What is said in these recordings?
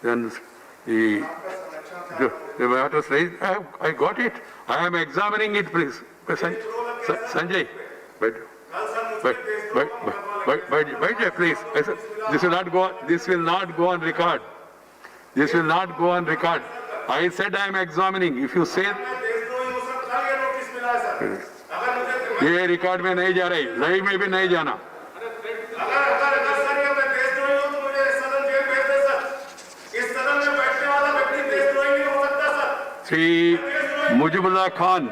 then the matter is raised. I got it. I am examining it, please. Sanjay, wait, please. I said, this will not go. This will not go on record. This will not go on record. I said I am examining. If you say, ये record में नहीं जा रही, live में भी नहीं जाना. Shri Mujibullah Khan,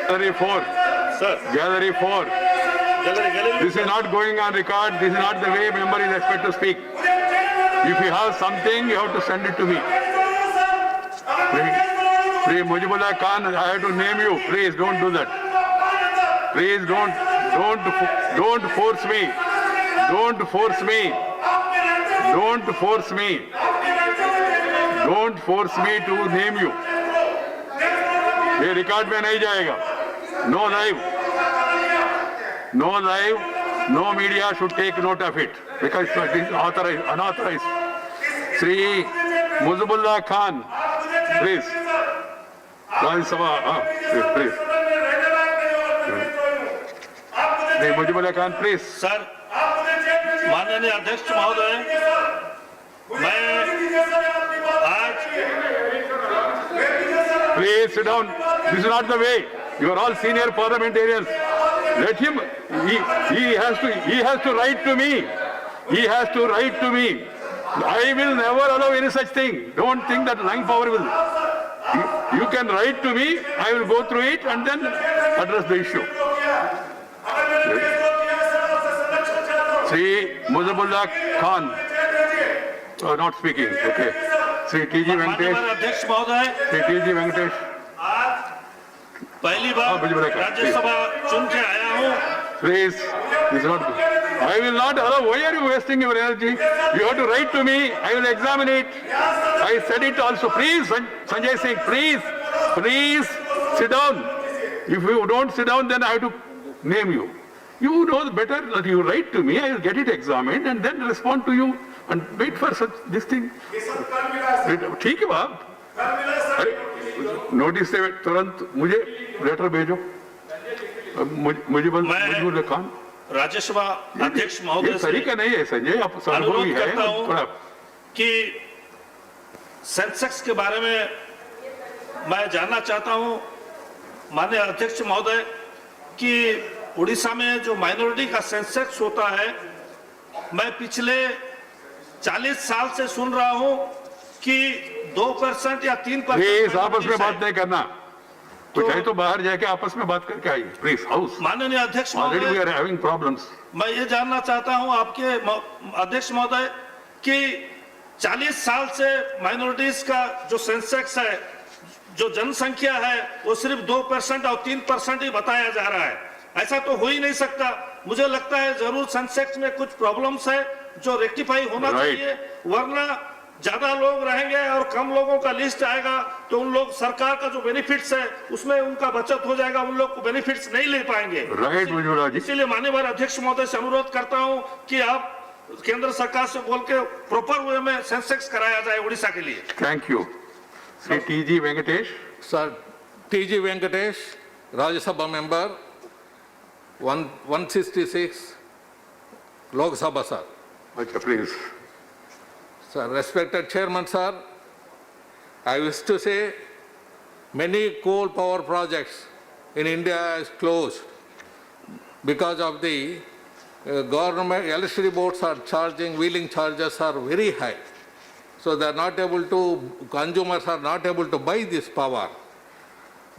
Gallery 4. Sir. Gallery 4. This is not going on record. This is not the way member is expected to speak. If you have something, you have to send it to me. Please, Mujibullah Khan, I have to name you. Please don't do that. Please don't force me. Don't force me. Don't force me. Don't force me to name you. ये record में नहीं जाएगा. No live. No live. No media should take note of it because it is unauthorized. Sri Mujibullah Khan, please. Rajya Sabha, please. Sri Mujibullah Khan, please. Sir, माननीय अध्यक्ष महोदय, मैं आज Please sit down. This is not the way. You are all senior parliamentarians. Let him. He has to write to me. He has to write to me. I will never allow any such thing. Don't think that lying power will. You can write to me. I will go through it and then address the issue. Sri Mujibullah Khan. Not speaking. Okay. Sri T.G. Venkatesh. अध्यक्ष महोदय, Sri T.G. Venkatesh. आज पहली बार राज्यसभा चुन के आया हूँ. Please, this is not good. I will not allow. Why are you wasting your energy? You have to write to me. I will examine it. I said it also. Please, Sanjay Singh, please sit down. If you don't sit down, then I have to name you. You know better that you write to me. I will get it examined and then respond to you and wait for such this thing. ठीक है बाप. Notice से तुरंत मुझे letter भेजो. मुजिबुल्लाह खान. राज्यसभा अध्यक्ष महोदय ये तरीका नहीं है संजय. आप अनुभवी है थोड़ा. कि सेंसेक्स के बारे में मैं जानना चाहता हूं माननीय अध्यक्ष महोदय कि उड़ीसा में जो माइनॉरिटी का सेंसेक्स होता है, मैं पिछले 40 साल से सुन रहा हूं कि 2% या 3%. प्लीज आपस में बात नहीं करना. कुछ है तो बाहर जाके आपस में बात करके आइए. Please house. माननीय अध्यक्ष ऑलरेडी वी महोदय, आर हैविंग प्रॉब्लम्स. मैं ये जानना चाहता हूं आपके अध्यक्ष महोदय कि 40 साल से माइनॉरिटीज का जो सेंसेक्स है, जो जनसंख्या है, वो सिर्फ 2% और 3% ही बताया जा रहा है. ऐसा तो हो ही नहीं सकता. मुझे लगता है जरूर सेंसेक्स में कुछ प्रॉब्लम्स है जो रेक्टिफाई होना चाहिए, वरना ज्यादा लोग रहेंगे और कम लोगों का लिस्ट आएगा तो उन लोग सरकार का जो बेनिफिट्स है उसमें उनका बचत हो जाएगा, उन लोग को बेनिफिट्स नहीं ले पाएंगे. राइट मुजुला जी. इसीलिए माननीय अध्यक्ष महोदय से अनुरोध करता हूं कि आप केंद्र सरकार से बोल के प्रॉपर वे में सेंसेक्स कराया जाए उड़ीसा के लिए. Thank you. Shri T.G.. Venkatesh. Sir, T.G. Venkatesh, Rajya Sabha member, 166, Lok Sabha, sir. अच्छा please. Sir, respected Chairman, sir, I wish to say many coal power projects in India is closed because of the government electricity boards are charging, wheeling charges are very high. So they are not able to, consumers are not able to buy this power.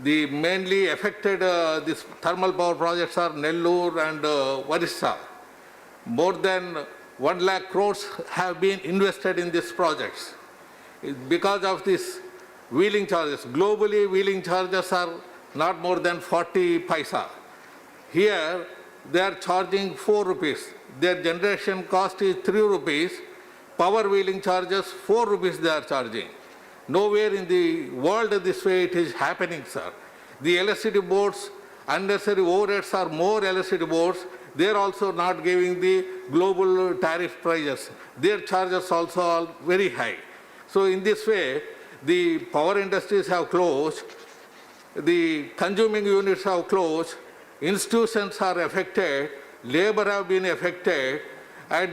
The mainly affected these thermal power projects are Nellore and Orissa. More than 1 lakh crores have been invested in these projects. Because of this wheeling charges, globally wheeling charges are not more than 40 paisa. Here they are charging 4 rupees. Their generation cost is 3 rupees. Power wheeling charges 4 rupees they are charging. Nowhere in the world this way it is happening, sir. The electricity boards unnecessary overheads are more electricity boards. They are also not giving the global tariff prices. Their charges also are very high. So in this way, the power industries have closed, the consuming units have closed, institutions are affected, labor have been affected, and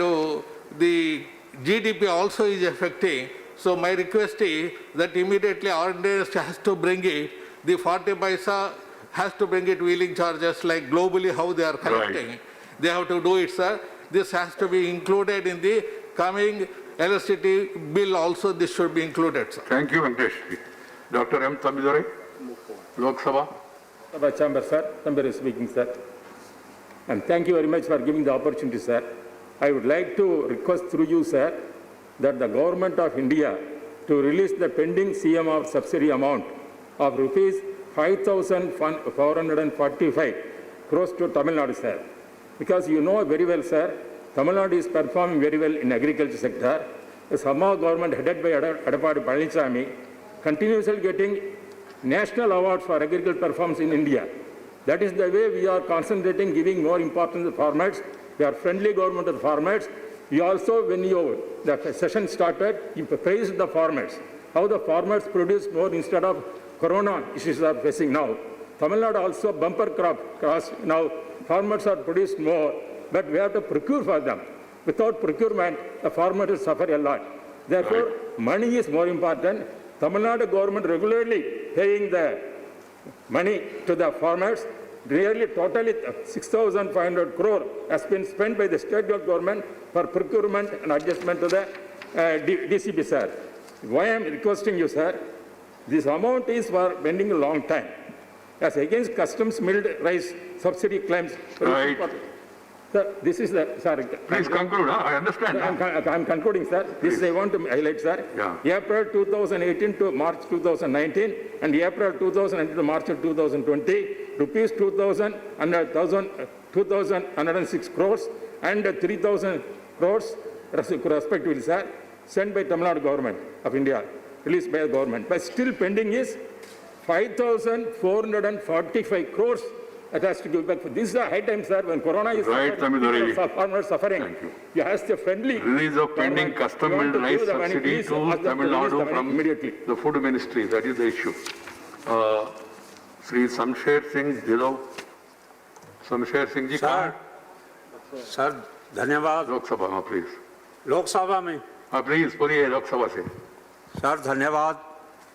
the GDP also is affecting. So my request is that immediately ordinance has to bring it, the 40 paisa has to bring it wheeling charges like globally how they are collecting. Right. They have to do it, sir. This has to be included in the coming electricity bill also. This should be included, sir. Thank you, Venkatesh. Dr. M. Thamizore, Lok Sabha. Sabha Chamber, sir. Chamber is speaking, sir. And thank you very much for giving the opportunity, sir. I would like to request through you, sir, that the Government of India to release the pending CMR subsidy amount of rupees 5,445 crores to Tamil Nadu, sir. Because you know very well, sir, Tamil Nadu is performing very well in agriculture sector. The Sama government headed by Edappadi Palaniswamy continuously getting national awards for agricultural performance in India. That is the way we are concentrating, giving more importance to farmers. We are friendly government to the farmers. We also, when the session started, you praised the farmers, how the farmers produce more instead of corona issues are facing now. Tamil Nadu also bumper crop cross. Now farmers are produced more, but we have to procure for them. Without procurement, the farmers will suffer a lot. Therefore, money is more important. Tamil Nadu government regularly paying the money to the farmers. Nearly totally 6,500 crore has been spent by the state government for procurement and adjustment to the DCP, sir. Why I am requesting you, sir, this amount is for pending a long time. As against customs milled rice subsidy claims. Right. Sir, this is the, sir. Please conclude, huh? I understand. I'm concluding, sir. This I want to highlight, sir. Yeah. April 2018 to March 2019 and April 2019 to March 2020, rupees 2,106 crores and 3,000 crores respectively, sir, sent by Tamil Nadu government of India, released by the government. But still pending is 5,445 crores that has to give back. This is a high time, sir, when corona is Right, Tamizore. farmers suffering. Thank you. You ask the friendly Release of pending custom milled rice subsidy to Tamil Nadu from immediately. the food ministry. That is the issue. Sri Samsher Singh Dhillon. Samsher Singh ji, sir sir धन्यवाद Lok Sabha, please. Lok Sabha में Please, बोलिए Lok Sabha से. Sir धन्यवाद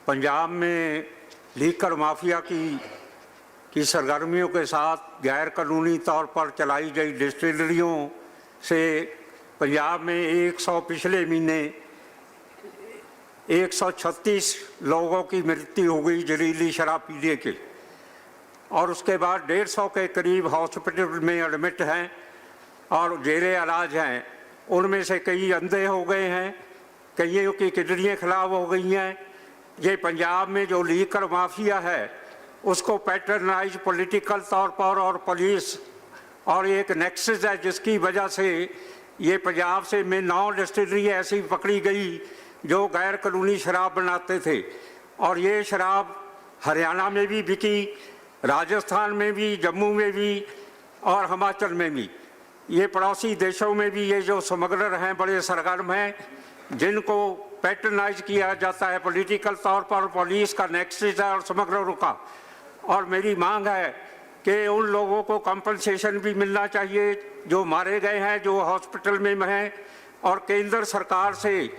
पंजाब में liquor mafia की सरगर्मियों के साथ गैर कानूनी तौर पर चलाई गई डिस्टिलरियों से पंजाब में 100 पिछले महीने 136 लोगों की मृत्यु हो गई जहरीली शराब पीने के, और उसके बाद 150 के करीब हॉस्पिटल में एडमिट हैं और जेरे इलाज हैं। उनमें से कई अंधे हो गए हैं, कईयों की किडनियाँ खराब हो गई हैं। ये पंजाब में जो लीकर माफिया है उसको पैटर्नाइज पॉलिटिकल तौर पर और पुलिस और एक नेक्सस है जिसकी वजह से ये पंजाब से में 9 डिस्टिलरी ऐसी पकड़ी गई जो गैर कानूनी शराब बनाते थे, और ये शराब हरियाणा में भी बिकी, राजस्थान में भी, जम्मू में भी और हिमाचल में भी। ये पड़ोसी देशों में भी ये जो स्मगलर हैं बड़े सरगर्म हैं जिनको पैटर्नाइज किया जाता है पॉलिटिकल तौर पर, पुलिस का नेक्सस है और स्मगलरों का। और मेरी मांग है कि उन लोगों को कंपनसेशन भी मिलना चाहिए जो मारे गए हैं, जो हॉस्पिटल में हैं, और केंद्र सरकार से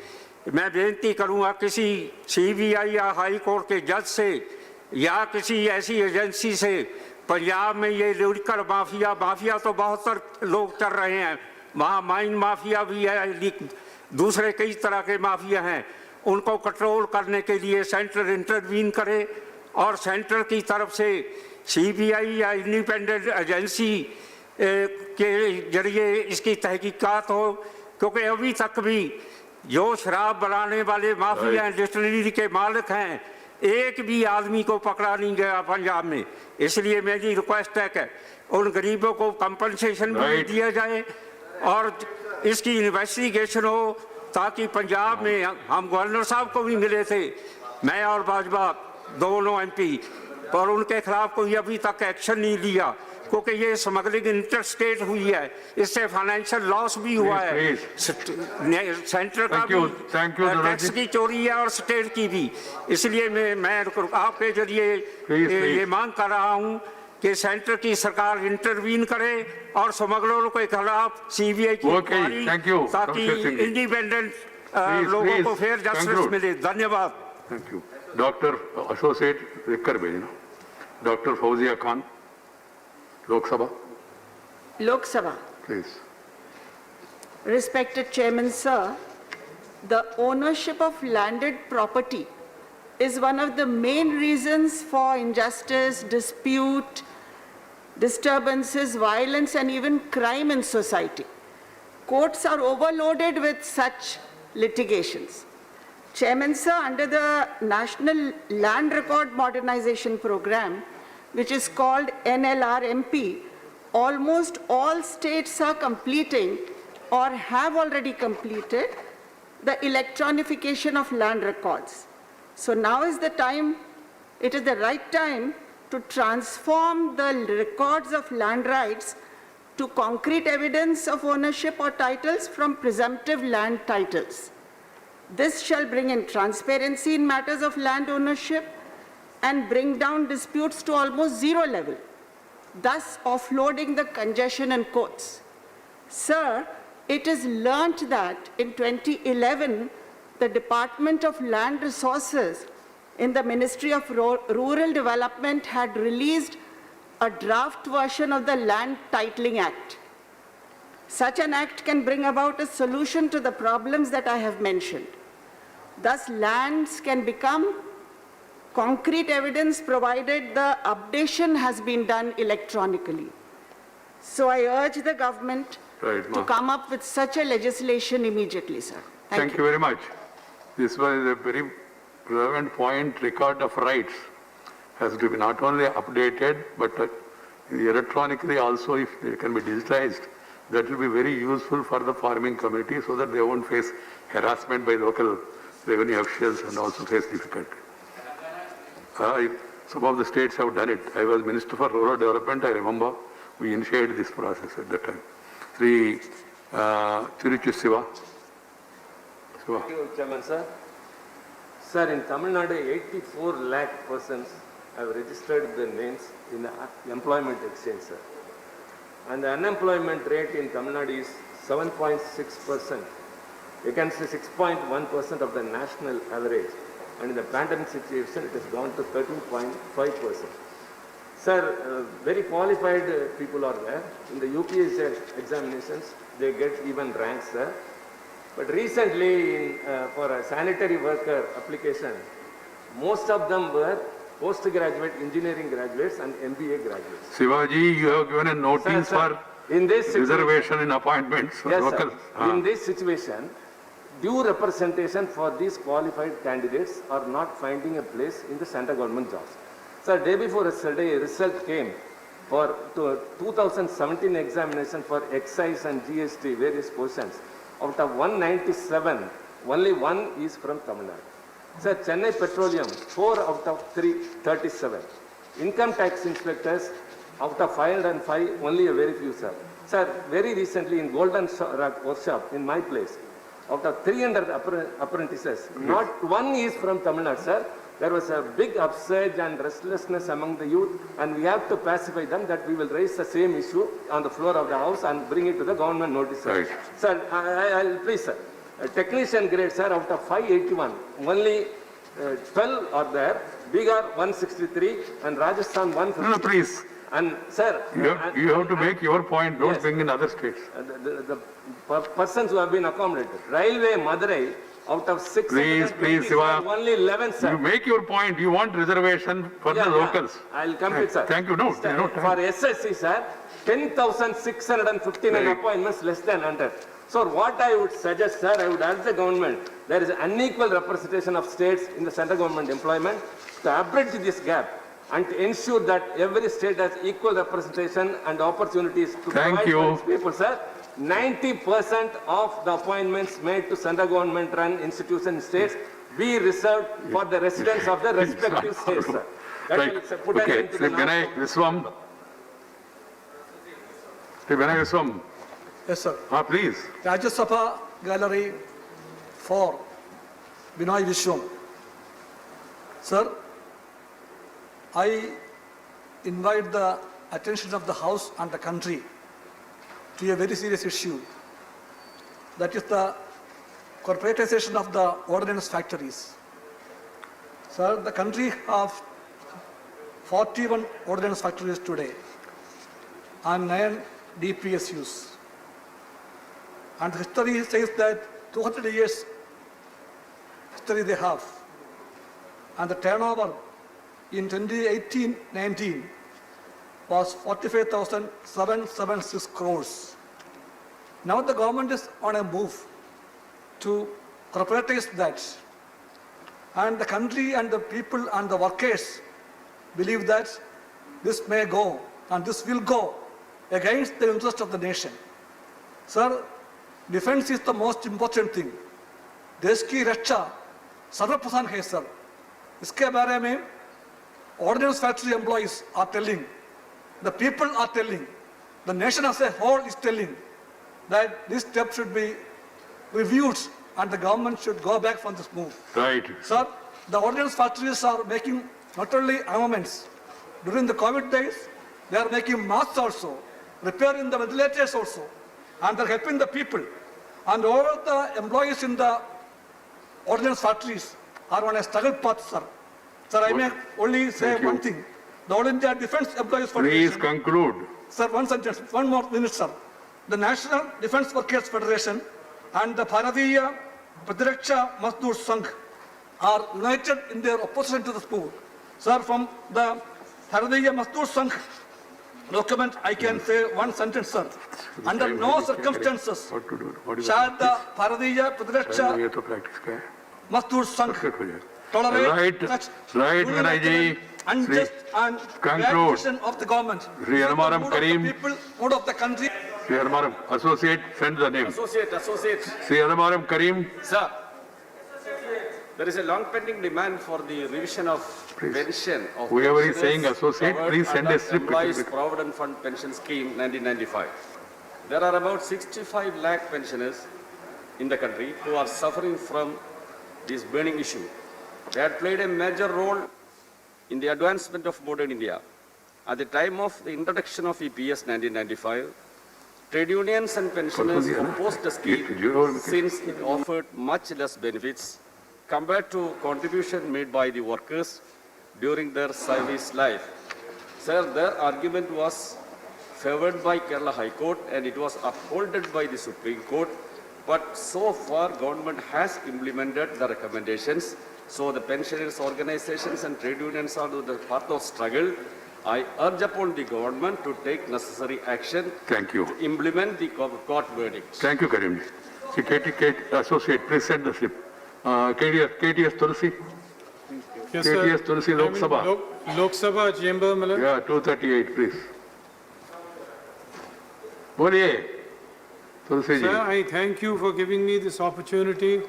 मैं बेनती करूंगा किसी CBI या हाई कोर्ट के जज से या किसी ऐसी एजेंसी से पंजाब में ये लीकर माफिया तो बहुत लोग चल रहे हैं, वहाँ माइन माफिया भी है, दूसरे कई तरह के माफिया हैं, उनको कंट्रोल करने के लिए सेंटर इंटरवीन करे और सेंटर की तरफ से CBI या इंडिपेंडेंट एजेंसी के जरिए इसकी तहकीकात हो, क्योंकि अभी तक भी जो शराब बनाने वाले माफिया डिस्टिलरी के मालिक हैं एक भी आदमी को पकड़ा नहीं गया पंजाब में। इसलिए मेरी रिक्वेस्ट है कि उन गरीबों को कंपनसेशन भी दिया जाए और इसकी इन्वेस्टिगेशन हो, ताकि पंजाब में हम गवर्नर साहब को भी मिले थे, मैं और भाजपा दोनों MP, पर उनके खिलाफ कोई अभी तक एक्शन नहीं लिया, क्योंकि ये स्मगलिंग इंटर स्टेट हुई है, इससे फाइनेंशियल लॉस भी हुआ है, सेंटर का Thank you, भी टैक्स की चोरी है और स्टेट की भी। इसलिए मैं आपके जरिए ये मांग कर रहा हूँ कि सेंटर की सरकार इंटरवीन करे और स्मगलरों के खिलाफ सीबीआई की इंक्वायरी, ताकि इंडिपेंडेंट लोगों को फेयर जस्टिस मिले। धन्यवाद। Thank you. डॉक्टर एसोसिएट लिखकर भेजना। Doctor Fauzia Khan, Lok Sabha. Lok please. Respected Chairman, sir, the ownership of landed property is one of the main reasons for injustice, dispute, disturbances, violence, and even crime in society. Courts are overloaded with such litigations. Chairman, sir, under the National Land Record Modernization Program, which is called NLRMP, almost all states are completing or have already completed the electronification of land records. So now is the time, it is the right time to transform the records of land rights to concrete evidence of ownership or titles from presumptive land titles. This shall bring in transparency in matters of land ownership and bring down disputes to almost zero level, thus offloading the congestion in courts. Sir, it is learnt that in 2011, the Department of Land Resources in the Ministry of Rural Development had released a draft version of the Land Titling Act. Such an act can bring about a solution to the problems that I have mentioned. Thus, lands can become concrete evidence provided the updation has been done electronically. So I urge the government to come up with such a legislation immediately, sir. Thank you very much. This was a very relevant point. Record of rights has to be not only updated, but electronically also, if they can be digitized, that will be very useful for the farming community so that they won't face harassment by local revenue officials and also face difficulty. Some of the states have done it. I was Minister for Rural Development. I remember we initiated this process at that time. Sri Tiruchu Siva. Thank you, Chairman, sir. Sir, in Tamil Nadu, 84 lakh persons have registered their names in the employment exchange, sir. And the unemployment rate in Tamil Nadu is 7.6%. You can say 6.1% of the national average. And in the pandemic situation, it has gone to 13.5%. Sir, very qualified people are there. In the UPSC examinations, they get even ranks, sir. But recently, for a sanitary worker application, most of them were postgraduate engineering graduates and MBA graduates. Shivaji, you have given a notice for in this reservation in appointments for yes, local. Sir. In this situation, due representation for these qualified candidates are not finding a place in the central government jobs. Sir, day before yesterday, a result came for 2017 examination for excise and GST various portions. Out of 197, only one is from Tamil Nadu. Sir, Chennai Petroleum, 4 out of 37. Income tax inspectors, out of 505, only a very few, sir. Sir, very recently in Golden Workshop, in my place, out of 300 apprentices, not one is from Tamil Nadu, sir. There was a big upsurge and restlessness among the youth, and we have to pacify them that we will raise the same issue on the floor of the house and bring it to the government notice, sir. Right. Sir, I'll please, sir. Technician grade, sir, out of 581, only 12 are there. Bihar 163 and Rajasthan 150. No, please. And sir, You have to make your point. Don't yes. bring in other states. The persons who have been accommodated. Railway Madurai, out of 6, Please, Siva. only 11, sir. You make your point. You want reservation for the locals. I'll complete, sir. Thank you. No, Sir, no for time. SSC, sir, 10,659 Right. appointments, less than 100. So what I would suggest, sir, I would ask the government, there is unequal representation of states in the central government employment, to abridge this gap and to ensure that every state has equal representation and opportunities to Thank provide you. for its people, sir. 90% of the appointments made to central government run institutions in states be reserved for the residents of the respective states, sir. That Right. will put an Okay. end to Sri the Vinay Viswam. Sri Vinay Viswam. Yes, sir. Please. Rajya Sabha Gallery for Binoy Vishwam. Sir, I invite the attention of the House and the country to a very serious issue. That is the corporatization of the ordnance factories. Sir, the country has 41 ordnance factories today and 9 DPSUs. And history says that 200 years history they have. And the turnover in 2018-19 was 45,776 crores. Now the government is on a move to corporatize that. And the country and the people and the workers believe that this may go and this will go against the interest of the nation. Sir, defense is the most important thing. देश की रक्षा सर्वप्रधान है sir. इसके बारे में ordnance factory employees are telling, the people are telling, the nation as a whole is telling that this step should be reviewed and the government should go back from this move. Right. Sir, the ordnance factories are making not only armaments. During the COVID days, they are making masks also, repairing the ventilators also, and they're helping the people. And all the employees in the ordnance factories are on a struggle path, sir. Sir, I may only say Thank you. one thing. The All India Defence Employees Please Federation. conclude. Sir, one sentence, one more minute, sir. The National Defence Workers Federation and the Bharatiya Pratiraksha Mazdoor Sangh are united in their opposition to this move. Sir, from the Bharatiya Mazdoor Sangh document, I can say one sentence, sir. Under no circumstances What to do? What is shall the Bharatiya Pratiraksha ये तो practice का है. Mazdoor Sangh Perfect हो जाए. tolerate Right, such right, Vinay ji. unjust and bad Conclude. decision of the government. Sri Anamaram Mood of the Karim. people, mood of the country. Sri Anamaram, associate, send the name. Associate. Sri Anamaram Karim. Sir, there is a long pending demand for the revision of Please. pension of Whoever is pensioners saying associate, covered please send a under slip. Employees Provident Fund Pension Scheme 1995. There are about 65 lakh pensioners in the country who are suffering from this burning issue. They had played a major role in the advancement of modern India. At the time of the introduction of EPS 1995, trade unions and pensioners opposed the scheme since it offered much less benefits compared to contribution made by the workers during their service life. Sir, their argument was favored by Kerala High Court and it was upheld by the Supreme Court. But so far, government has implemented the recommendations. So the pensioners' organizations and trade unions are the part of struggle. I urge upon the government to take necessary action Thank you. to implement the court verdict. Thank you, Karim. See, KT, associate, please send the slip. KTS Tulsi. Yes, sir. KTS Tulsi Lok Sabha. Lok Sabha chamber, Malak. Yeah, 238, please. बोलिए Tulsi ji. Sir, I thank you for giving me this opportunity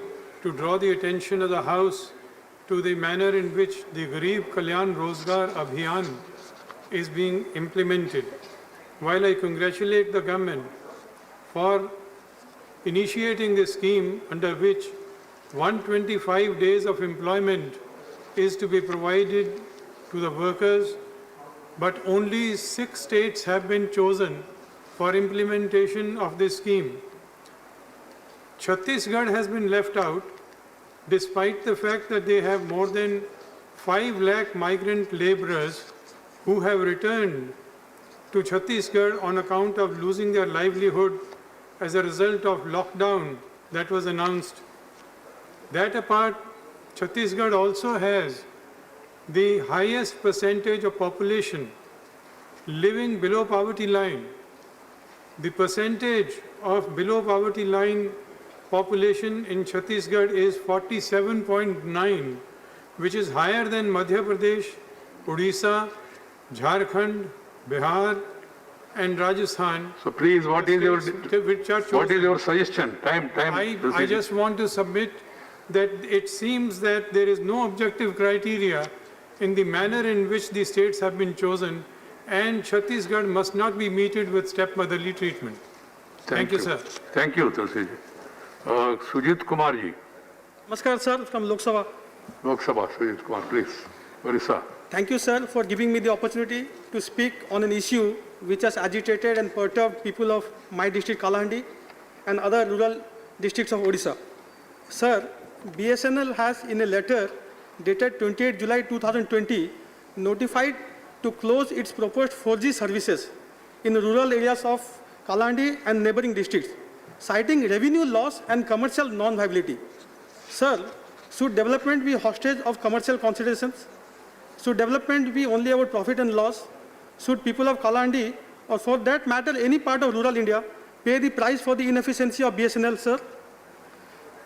to draw the attention of the House to the manner in which the Garib Kalyan Rozgar Abhiyan is being implemented. While I congratulate the government for initiating this scheme under which 125 days of employment is to be provided to the workers, but only 6 states have been chosen for implementation of this scheme. Chhattisgarh has been left out despite the fact that they have more than 5 lakh migrant laborers who have returned to Chhattisgarh on account of losing their livelihood as a result of lockdown that was announced. That apart, Chhattisgarh also has the highest percentage of population living below poverty line. The percentage of below poverty line population in Chhattisgarh is 47.9, which is higher than Madhya Pradesh, Odisha, Jharkhand, Bihar, and Rajasthan. So please, what is your suggestion? Time. I just want to submit that it seems that there is no objective criteria in the manner in which the states have been chosen, and Chhattisgarh must not be meted with stepmotherly treatment. Thank you, sir. Thank you, Tulsi ji. Sujit Kumar ji, Namaskar, sir, from Lok Sabha. Lok Sabha, Sujit Kumar, please. Orissa. Thank you, sir, for giving me the opportunity to speak on an issue which has agitated and perturbed people of my district, Kalahandi, and other rural districts of Odisha. Sir, BSNL has, in a letter dated 28 July 2020, notified to close its proposed 4G services in rural areas of Kalahandi and neighboring districts, citing revenue loss and commercial non-viability. Sir, should development be hostage of commercial considerations? Should development be only about profit and loss? Should people of Kalahandi, or for that matter any part of rural India, pay the price for the inefficiency of BSNL, sir?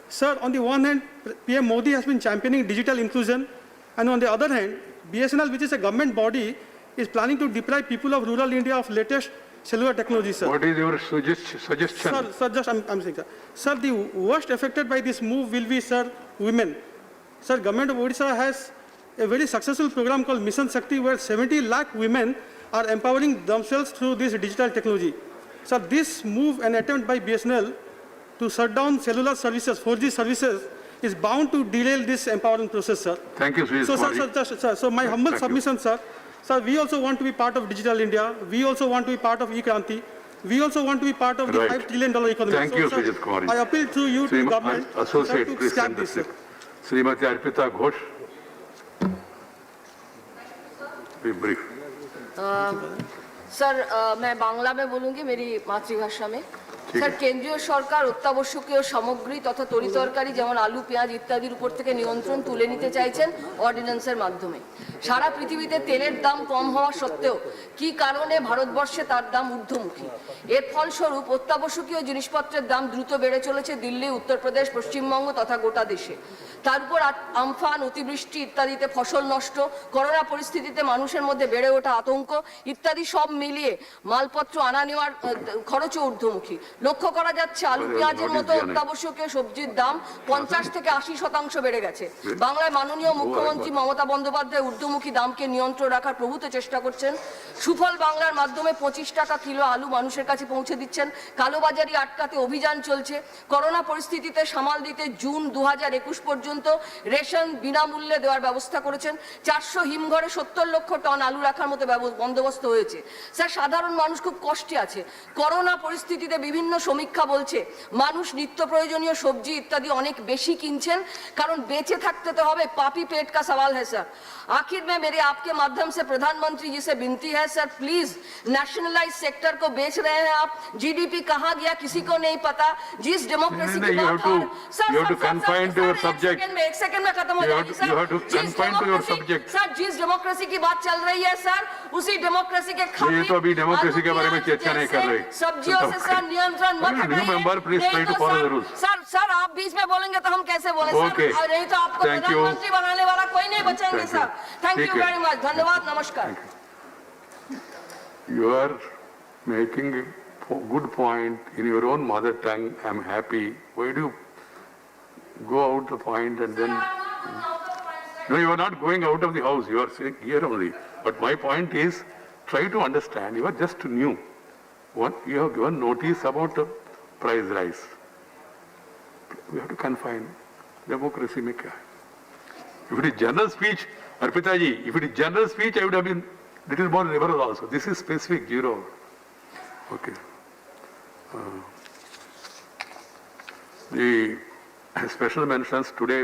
Sir, on the one hand, PM Modi has been championing digital inclusion, and on the other hand, BSNL, which is a government body, is planning to deprive people of rural India of latest cellular technology, sir. What is your suggestion? Sir, just I'm saying, sir. Sir, the worst affected by this move will be, sir, women. Sir, government of Odisha has a very successful program called Mission Shakti, where 70 lakh women are empowering themselves through this digital technology. Sir, this move and attempt by BSNL to shut down cellular services, 4G services, is bound to derail this empowering process, sir. Thank you, Sujit So, Kumar ji. so my humble Thank you. submission, sir. Sir, we also want to be part of Digital India. We also want to be part of E-Kranti. We also want to be part of the Right. $5 trillion economy. Thank So, you, sir, Sujit Kumar ji. I appeal to you, to the government, sir, Associate, to please scrap send the this, sir. slip. Srimati Arpita Ghosh. Be brief. Sir मैं बांग्ला में बोलूँगी मेरी मातृभाषा में sir কেন্দ্রীয় সরকার অত্যাবশ্যকীয় সামগ্রী তথা তরিতরকারি যেমন আলু পেঁয়াজ ইত্যাদির উপর থেকে নিয়ন্ত্রণ তুলে নিতে চাইছেন অর্ডিন্যান্সের মাধ্যমে সারা পৃথিবীতে তেলের দাম কম হওয়া সত্ত্বেও কি কারণে ভারতবর্ষে তার দাম ঊর্ধ্বমুখী এর ফলস্বরূপ অত্যাবশ্যকীয় জিনিসপত্রের দাম দ্রুত বেড়ে চলেছে দিল্লি উত্তরপ্রদেশ পশ্চিমবঙ্গ তথা গোটা দেশে তার উপর আমফান অতিবৃষ্টি ইত্যাদিতে ফসল নষ্ট করোনা পরিস্থিতিতে মানুষের মধ্যে বেড়ে ওঠা আতঙ্ক ইত্যাদি সব মিলিয়ে মালপত্র আনা নেওয়ার খরচও ঊর্ধ্বমুখী লক্ষ্য করা যাচ্ছে আলু পেঁয়াজের মতো অত্যাবশ্যকীয় সবজির দাম 50 থেকে 80% বেড়ে গেছে বাংলায় মাননীয় মুখ্যমন্ত্রী মমতা বন্দ্যোপাধ্যায় ঊর্ধ্বমুখী দামকে নিয়ন্ত্রণ রাখার প্রভূত চেষ্টা করছেন সুফল বাংলার মাধ্যমে 25 টাকা কিলো আলু মানুষের কাছে পৌঁছে দিচ্ছেন কালোবাজারি আটকাতে অভিযান চলছে করোনা পরিস্থিতিতে সামাল দিতে জুন 2021 পর্যন্ত রেশন বিনামূল্যে দেওয়ার ব্যবস্থা করেছেন 400 হিমঘরে 70 লক্ষ টন আলু রাখার মতো বন্দোবস্ত হয়েছে স্যার সাধারণ মানুষ খুব কষ্টে আছে করোনা পরিস্থিতিতে বিভিন্ন সমীক্ষা বলছে মানুষ নিত্য প্রয়োজনীয় সবজি ইত্যাদি অনেক বেশি কিনছেন কারণ বেঁচে থাকতে তো হবে पापी पेट का सवाल है सर आखिर में मेरे आपके माध्यम से प्रधानमंत्री जी से विनती है सर प्लीज नेशनलाइज सेक्टर को बेच रहे हैं आप जीडीपी कहां गया किसी को नहीं पता जिस डेमोक्रेसी की बात you have to confine to your subject एक सेकंड में खत्म हो जाएगी sir you have to confine to your subject sir जिस डेमोक्रेसी की बात चल रही है सर उसी डेमोक्रेसी के ये तो अभी डेमोक्रेसी के बारे में चर्चा नहीं कर रहे सब्जियों से सर नियंत्रण मत new member please try to follow the rules sir आप बीच में बोलेंगे तो हम कैसे बोले Okay. सर नहीं तो आपको Thank you. प्रधानमंत्री बनाने वाला कोई नहीं बचेंगे Thank सर you. थैंक ठीक यू है। वेरी मच धन्यवाद नमस्कार You are making a good point in your own mother tongue. I'm happy. Why do you go out the point and then? No, you are not going out of the house. You are sitting here only. But my point is, try to understand. You are just new. You have given notice about the price rise. We have to confine. Democracy में क्या है? If it is general speech, Arpita ji, if it is general speech, I would have been little more liberal also. This is specific, zero. Okay. The special mentions today